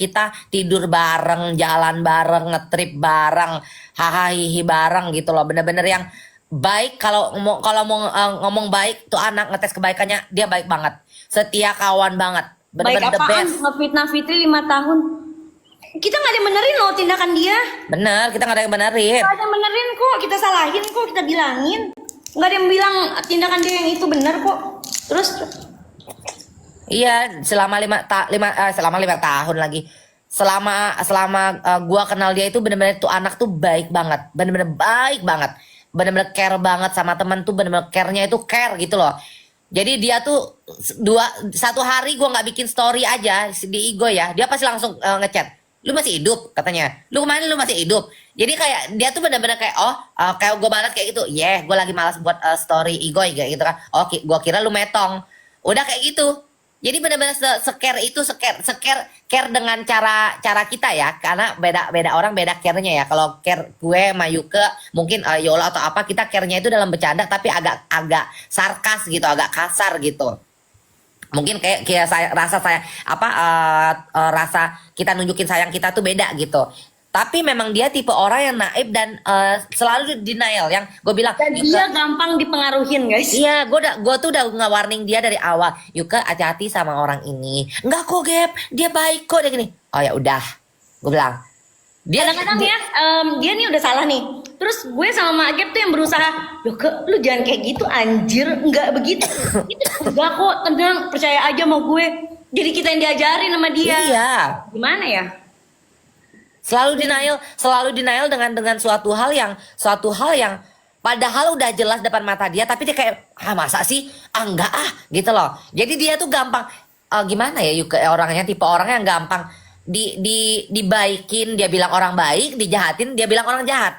kita tidur bareng, jalan bareng, ngetrip bareng, hahaha bareng gitu loh. Bener-bener yang baik. Kalau mau ngomong baik tuh anak ngetes kebaikannya dia baik banget. Setia kawan banget. Baik Bener-bener the apaan best. ngefitnah Fitri 5 tahun. Kita nggak ada yang benerin loh tindakan dia. Bener, kita nggak ada yang benerin. Nggak ada yang benerin kok, kita salahin kok, kita bilangin. Nggak ada yang bilang tindakan dia yang itu benar kok. Terus Iya, selama 5 tahun lagi. Selama gua kenal dia itu bener-bener tuh anak tuh baik banget, bener-bener baik banget, bener-bener care banget sama temen tuh bener-bener care-nya itu care gitu loh. Jadi dia tuh satu hari gua nggak bikin story aja di Igo ya, dia pasti langsung ngechat, lu masih hidup katanya, lu masih hidup. Jadi kayak dia tuh bener-bener kayak kayak gue balas kayak gitu, gue lagi malas buat story Igo kayak gitu kan. Gua kira lu metong, udah kayak gitu. Jadi benar-benar se-care itu care dengan cara kita ya, karena beda orang beda care-nya ya. Kalau care gue sama Yuke mungkin Yola atau apa, kita care-nya itu dalam bercanda tapi agak sarkas gitu, agak kasar gitu. Mungkin kayak rasa kita nunjukin sayang kita tuh beda gitu. Tapi memang dia tipe orang yang naif dan selalu denial, yang gue bilang dan dia gampang dipengaruhin guys. iya, gue tuh udah nge-warning dia dari awal. Yuka, hati-hati sama orang ini. Enggak kok, Gap. Dia baik kok, dia gini. Oh ya udah, gue bilang. Kadang-kadang ya dia nih udah salah nih. Terus gue sama Mak Gap tuh yang berusaha, Yoke lu jangan kayak gitu anjir, enggak begitu. Itu enggak kok, tenang, percaya aja sama gue. Jadi kita yang diajarin sama dia. Iya. Gimana ya? Selalu denial dengan suatu hal yang padahal udah jelas depan mata dia, tapi dia kayak masa sih, enggak gitu loh. Jadi dia tuh gampang gimana ya, Yuka orangnya tipe orang yang gampang dibaikin dia bilang orang baik, dijahatin dia bilang orang jahat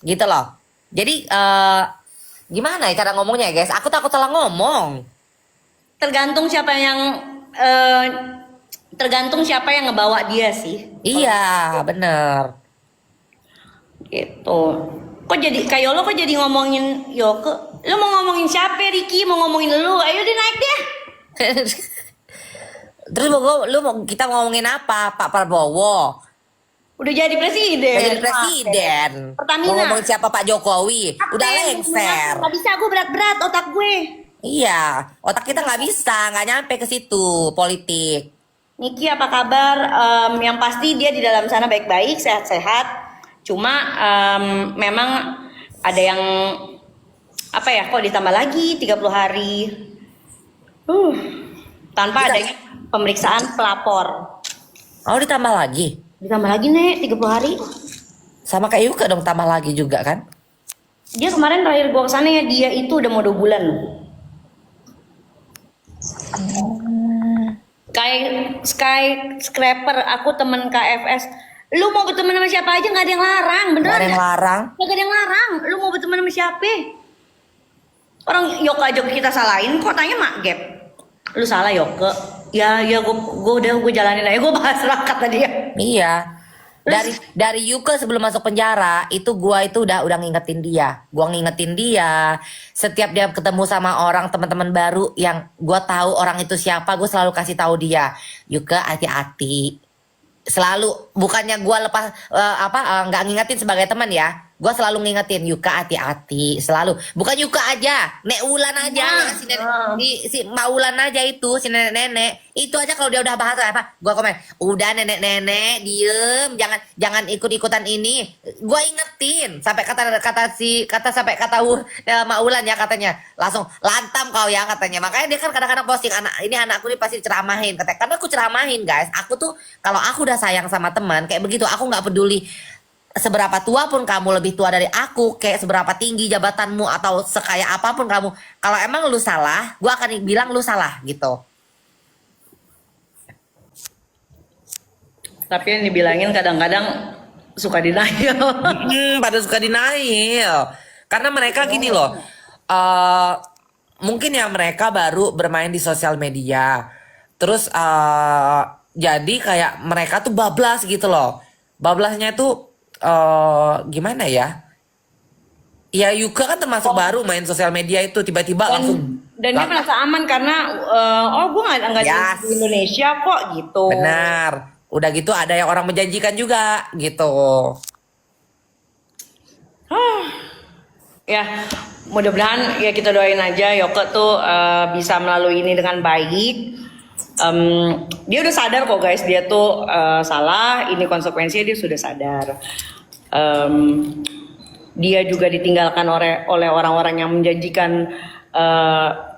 gitu loh. Jadi gimana ya cara ngomongnya ya guys, aku takut salah ngomong. Tergantung siapa yang ngebawa dia sih. Iya bener. Gitu. Kok jadi kayak lo kok jadi ngomongin Yoke? Lo mau ngomongin siapa, Ricky? Mau ngomongin lu? Ayo deh naik deh. Terus kita ngomongin apa, Pak Prabowo? Udah jadi presiden. Udah jadi presiden. Pertamina. Mau ngomongin siapa, Pak Jokowi? Udah lengser. Gak bisa, gue berat-berat otak gue. Iya, otak kita nggak bisa, nggak nyampe ke situ politik. Niki apa kabar? Yang pasti dia di dalam sana baik-baik, sehat-sehat. Cuma memang ada yang apa ya? Kok ditambah lagi 30 hari? Tanpa adanya pemeriksaan pelapor. Oh, ditambah lagi. Ditambah lagi nih 30 hari. Sama kayak Yuka dong, tambah lagi juga kan? Dia kemarin terakhir gua kesana ya, dia itu udah mau 2 bulan. Kayak skyscraper, aku temen KFS. Lu mau berteman sama siapa aja, nggak ada yang larang, beneran? Nggak ada yang larang. Nggak ada yang larang. Lu mau berteman sama siapa? Orang Yoke aja kita salahin, kok tanya Mak Gap. Lu salah Yoke. Ya gue jalanin aja, gue pasrah kata dia. Iya. Dari Yuka sebelum masuk penjara itu gua itu udah ngingetin dia. Gua ngingetin dia. Setiap dia ketemu sama orang teman-teman baru yang gua tahu orang itu siapa, gua selalu kasih tahu dia. Yuka hati-hati. Selalu bukannya gua lepas nggak ngingetin sebagai teman ya. Gua selalu ngingetin Yuka hati-hati, selalu. Bukan Yuka aja, Nek Ulan aja, si Maulan aja itu, si nenek-nenek. Itu aja kalau dia udah bahas apa, gua komen, "Udah nenek-nenek, diem, jangan ikut-ikutan ini." Gua ingetin sampai kata Maulan ya katanya. Langsung lantam kau ya katanya. Makanya dia kan kadang-kadang posting anakku ini pasti ceramahin katanya. Karena aku ceramahin, guys. Aku tuh kalau aku udah sayang sama teman kayak begitu, aku nggak peduli seberapa tua pun kamu, lebih tua dari aku, kayak seberapa tinggi jabatanmu atau sekaya apapun kamu, kalau emang lu salah, gue akan bilang lu salah gitu. Tapi yang dibilangin kadang-kadang suka denial. Pada suka denial karena mereka gini loh, mungkin ya mereka baru bermain di sosial media, terus jadi kayak mereka tuh bablas gitu loh. Bablasnya tuh gimana ya? Ya Yuka kan termasuk baru main sosial media itu, tiba-tiba langsung. Dan dia merasa aman karena gue nggak Yes. di Indonesia kok gitu. Benar. Udah gitu ada yang orang menjanjikan juga gitu. Ya, mudah-mudahan ya kita doain aja Yoke tuh bisa melalui ini dengan baik. Dia udah sadar kok guys, dia tuh salah, ini konsekuensinya dia sudah sadar. Em, Dia juga ditinggalkan oleh orang-orang yang menjanjikan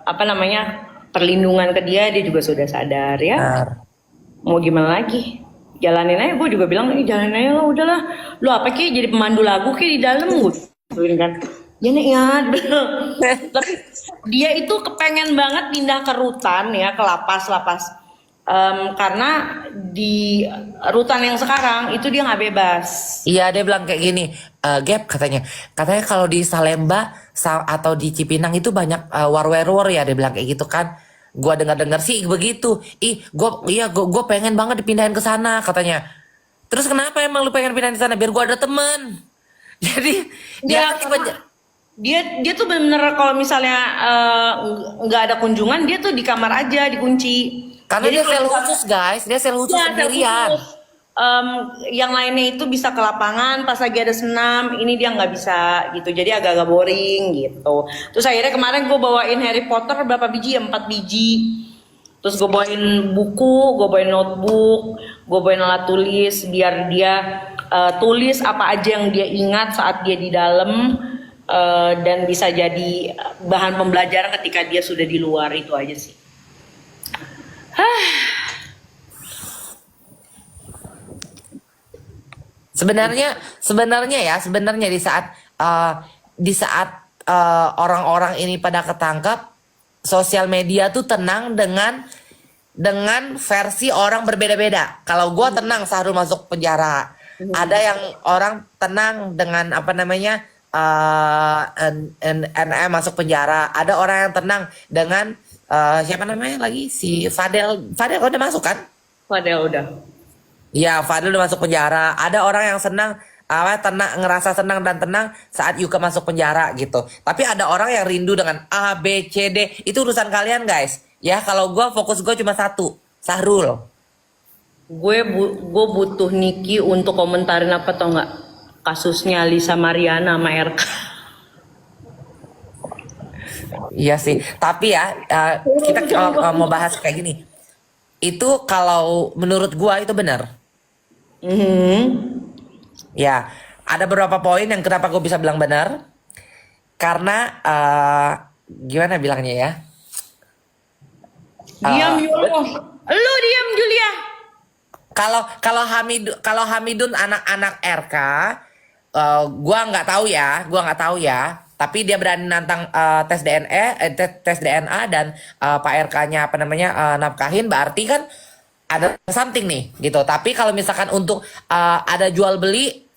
apa namanya perlindungan ke dia, dia juga sudah sadar ya. Benar. Mau gimana lagi? Jalanin aja, gue juga bilang, jalanin aja lah, udahlah. Lu apa ki jadi pemandu lagu ki di dalam gue gituin kan. Ya nih ya, tapi dia itu kepengen banget pindah ke rutan ya, ke lapas. Karena di rutan yang sekarang itu dia nggak bebas. Iya dia bilang kayak gini, Gap katanya kalau di Salemba atau di Cipinang itu banyak war ya, dia bilang kayak gitu kan. Gua dengar sih begitu. Gua pengen banget dipindahin ke sana katanya. Terus kenapa emang lu pengen pindahin ke sana? Biar gua ada temen. Jadi Dia dia kan dia tuh bener-bener kalau misalnya nggak ada kunjungan, dia tuh di kamar aja dikunci. karena Jadi dia kalau sel misalnya- khusus guys, dia sel khusus Iya, sendirian. terkhusus. Yang lainnya itu bisa ke lapangan pas lagi ada senam, ini dia nggak bisa gitu, jadi agak-agak boring gitu. Terus akhirnya kemarin gue bawain Harry Potter berapa biji? 4 biji. Terus gue bawain buku, gue bawain notebook, gue bawain alat tulis biar dia tulis apa aja yang dia ingat saat dia di dalam, dan bisa jadi bahan pembelajaran ketika dia sudah di luar, itu aja sih. Sebenarnya di saat orang-orang ini pada ketangkap, sosial media tuh tenang dengan versi orang berbeda-beda. Kalau gua tenang Sahrul masuk penjara, ada yang orang tenang dengan apa namanya NM masuk penjara, ada orang yang tenang dengan siapa namanya lagi si Fadel udah masuk kan? Padahal udah. Ya, Fadil udah masuk penjara. Ada orang yang ngerasa senang dan tenang saat Yuka masuk penjara gitu. Tapi ada orang yang rindu dengan A, B, C, D. Itu urusan kalian guys. Ya, kalau fokus gue cuma satu, Sahrul. Gue butuh Niki untuk komentarin apa tau nggak, kasusnya Lisa Mariana sama RK. Iya sih. Tapi ya, kita kalau mau bahas kayak gini. Itu kalau menurut gua itu benar. Ya, ada beberapa poin yang kenapa gue bisa bilang benar. Karena gimana bilangnya ya? Diam Yulo, lu diam Julia. Kalau Hamidun anak-anak RK, gua nggak tahu ya. Tapi dia berani nantang tes DNA dan Pak RK-nya apa namanya nafkahin, berarti kan ada something nih gitu. Tapi kalau misalkan untuk ada jual beli,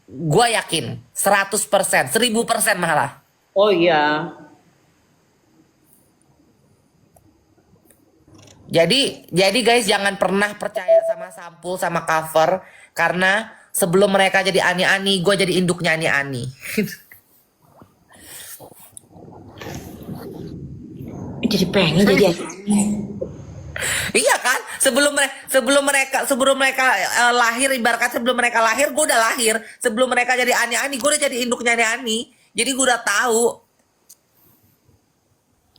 gua yakin 100%, 1000% malah. Oh iya. Jadi guys jangan pernah percaya sama sampul sama cover, karena sebelum mereka jadi ani-ani, gue jadi induknya ani-ani. Jadi pengen jadi. Iya kan? Sebelum mereka lahir, ibaratkan sebelum mereka lahir, gue udah lahir. Sebelum mereka jadi ani-ani, gue udah jadi induknya ani-ani. Jadi gue udah tahu.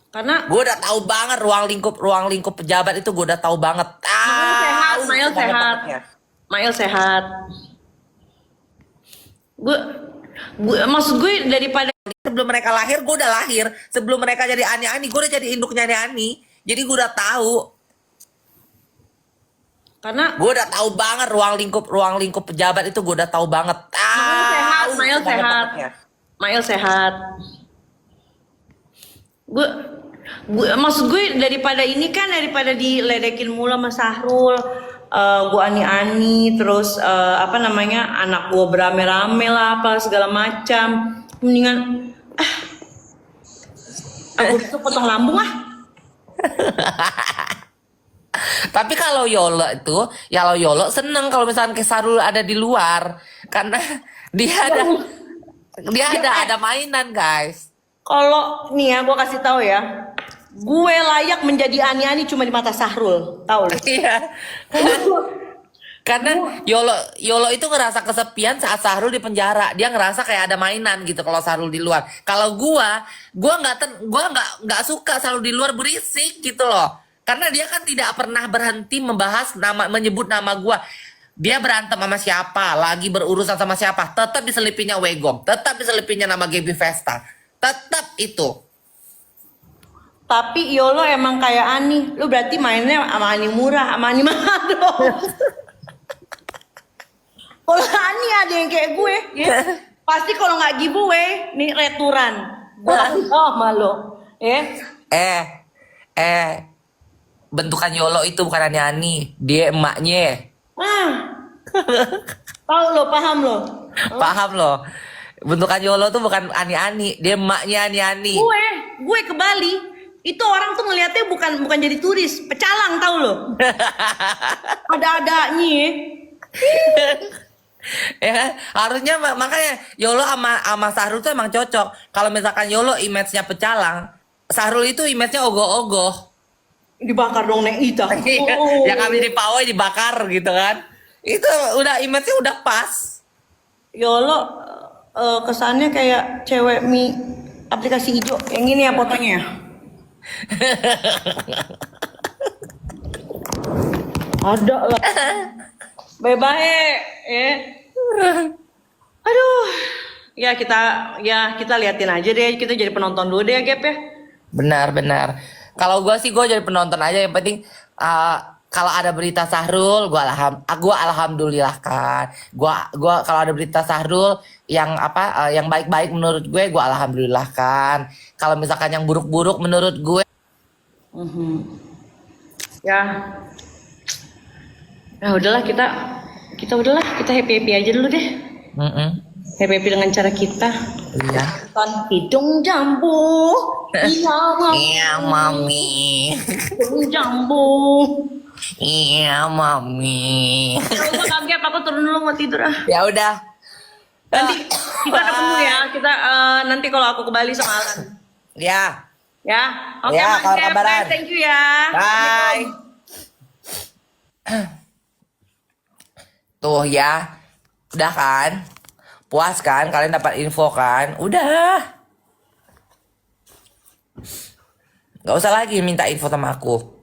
Karena Gue udah tahu banget ruang lingkup pejabat itu, gue udah tahu banget. Mail sehat. Mail sehat. Gue maksud gue daripada Sebelum mereka lahir, gue udah lahir. Sebelum mereka jadi ani-ani, gue udah jadi induknya ani-ani. Jadi gue udah tahu. karena Gue udah tahu banget ruang lingkup pejabat itu, gue udah tahu banget. Mail sehat. Mail sehat. Gue maksud gue daripada diledekin mula sama Sahrul, gue ani-ani terus apa namanya anak gue berame-rame lah apa segala macam, mendingan aku tuh potong lambung ah. Tapi kalau Yolo seneng kalau misalkan Kesarul ada di luar, karena dia ada mainan guys. Kalau nih ya gue kasih tahu ya, gue layak menjadi ani-ani cuma di mata Sahrul, tahu lu. Iya. Karena Yolo Yolo itu ngerasa kesepian saat Sahrul di penjara. Dia ngerasa kayak ada mainan gitu kalau Sahrul di luar. Kalau gua nggak suka Sahrul di luar berisik gitu loh. Karena dia kan tidak pernah berhenti menyebut nama gua. Dia berantem sama siapa, lagi berurusan sama siapa, tetap diselipinnya Wegom, tetap diselipinnya nama Gaby Vesta. Tetap itu. Tapi Yolo emang kayak Ani. Lu berarti mainnya sama Ani murah, sama Ani mahal dong. Kalau Ani ada yang kayak gue, ya. Pasti kalau nggak giveaway, nih returan. Oh malu, ya. Bentukan Yolo itu bukan Ani, dia emaknya. Tahu lo, paham lo. Paham loh. Bentukan Yolo tuh bukan Ani-Ani, dia emaknya Ani-Ani. Gue ke Bali, itu orang tuh ngeliatnya bukan jadi turis, pecalang tahu lo. Ada-adanya. Ya kan? Harusnya makanya Yolo sama Sahrul tuh emang cocok. Kalau misalkan Yolo image-nya pecalang, Sahrul itu image-nya ogoh-ogoh. Dibakar dong Nek Ita. Yang habis dipawai dibakar gitu kan. Itu udah image-nya udah pas. Yolo kesannya kayak cewek mie aplikasi hijau. Yang ini ya fotonya. Ada lah. Bye-bye. Aduh. Ya kita liatin aja deh. Kita jadi penonton dulu deh, Gap ya. Benar. Kalau gue sih gue jadi penonton aja. Yang penting kalau ada berita Sahrul, gue alhamdulillah kan. Gue kalau ada berita Sahrul yang yang baik-baik menurut gue alhamdulillah kan. Kalau misalkan yang buruk-buruk menurut gue, ya udahlah kita happy aja dulu deh. Happy dengan cara kita. Iya. Hidung jambu. Iya mami. Hidung jambu. Iya mami. Kalau kaget aku turun dulu mau tidur ah. Ya udah. Nanti kita ketemu ya. Kita nanti kalau aku ke Bali sama Alan. Ya. Ya. Oke, Ya, kalau Mas kabaran. Thank you ya. Bye. Tuh ya. Udah kan? Puas kan? Kalian dapat info kan? Udah. Gak usah lagi minta info sama aku.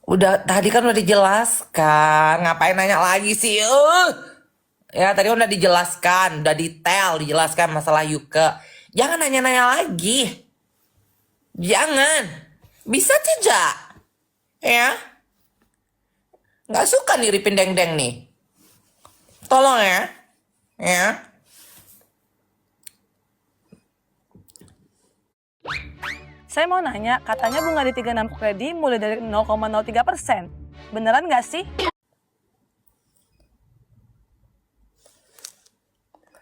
Udah, tadi kan udah dijelaskan. Ngapain nanya lagi sih? Ya, tadi udah dijelaskan, udah dijelaskan masalah Yuke. Jangan nanya-nanya lagi. Jangan. Bisa tidak? Ya. Nggak suka nih Ripin Deng-Deng nih. Tolong ya. Ya. Saya mau nanya, katanya bunga di 36 Kredi mulai dari 0,03%. Beneran nggak sih?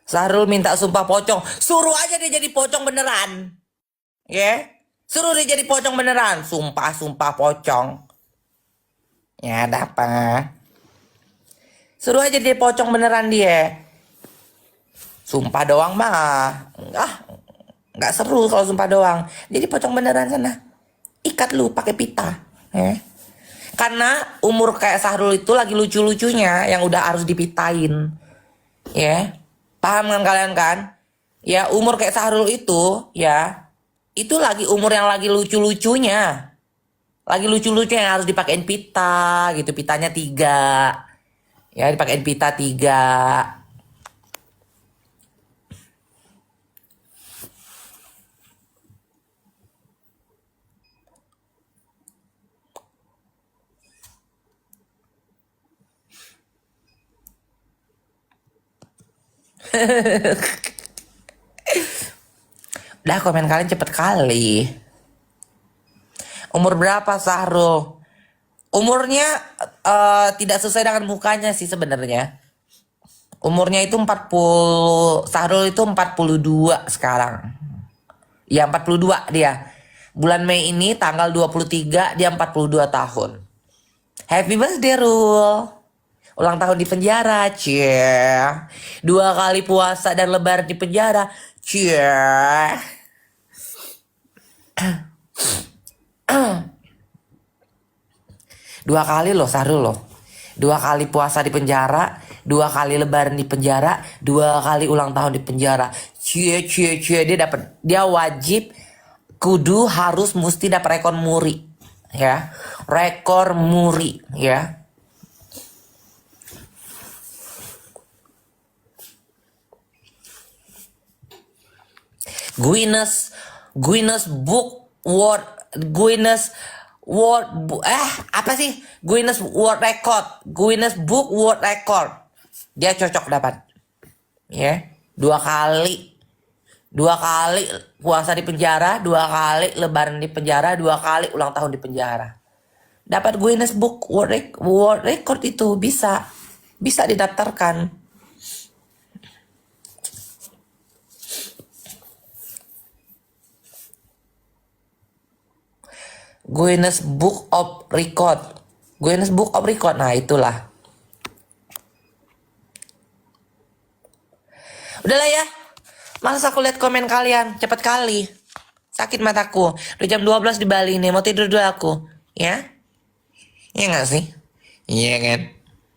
Sahrul minta sumpah pocong. Suruh aja dia jadi pocong beneran. Ya. Suruh dia jadi pocong beneran. Sumpah pocong. Ya, ada apa? Suruh aja dia pocong beneran dia. Sumpah doang mah. Nggak seru kalau sumpah doang. Jadi pocong beneran sana. Ikat lu pakai pita. Ya. Karena umur kayak Sahrul itu lagi lucu-lucunya yang udah harus dipitain. Ya. Paham kan kalian kan? Ya umur kayak Sahrul itu ya. Itu lagi umur yang lagi lucu-lucunya. Lagi lucu-lucunya yang harus dipakein pita gitu. Pitanya 3. Ya dipakein pita 3. Udah komen kalian cepet kali. Umur berapa Sahrul? Umurnya tidak sesuai dengan mukanya sih sebenarnya. Umurnya itu 40. Sahrul itu 42 sekarang. Ya 42 dia. Bulan Mei ini tanggal 23 dia 42 tahun. Happy birthday Rul. ulang tahun di penjara, cie. 2 kali puasa dan lebaran di penjara, cie. 2 kali loh, Sarul loh. 2 kali puasa di penjara, 2 kali lebaran di penjara, 2 kali ulang tahun di penjara. Cie. Dia wajib kudu harus mesti dapat rekor muri. Ya. Rekor muri, ya. Guinness Book World apa sih? Guinness Book World Record. Dia cocok dapat. Ya, 2 kali. 2 kali puasa di penjara, 2 kali lebaran di penjara, 2 kali ulang tahun di penjara. Dapat Guinness Book World Record itu bisa didaftarkan. Guinness Book of Record. Nah, itulah. Udahlah ya. Males aku lihat komen kalian. Cepet kali. Sakit mataku. Udah jam 12 di Bali nih. Mau tidur dulu aku. Ya? Iya gak sih? Iya kan?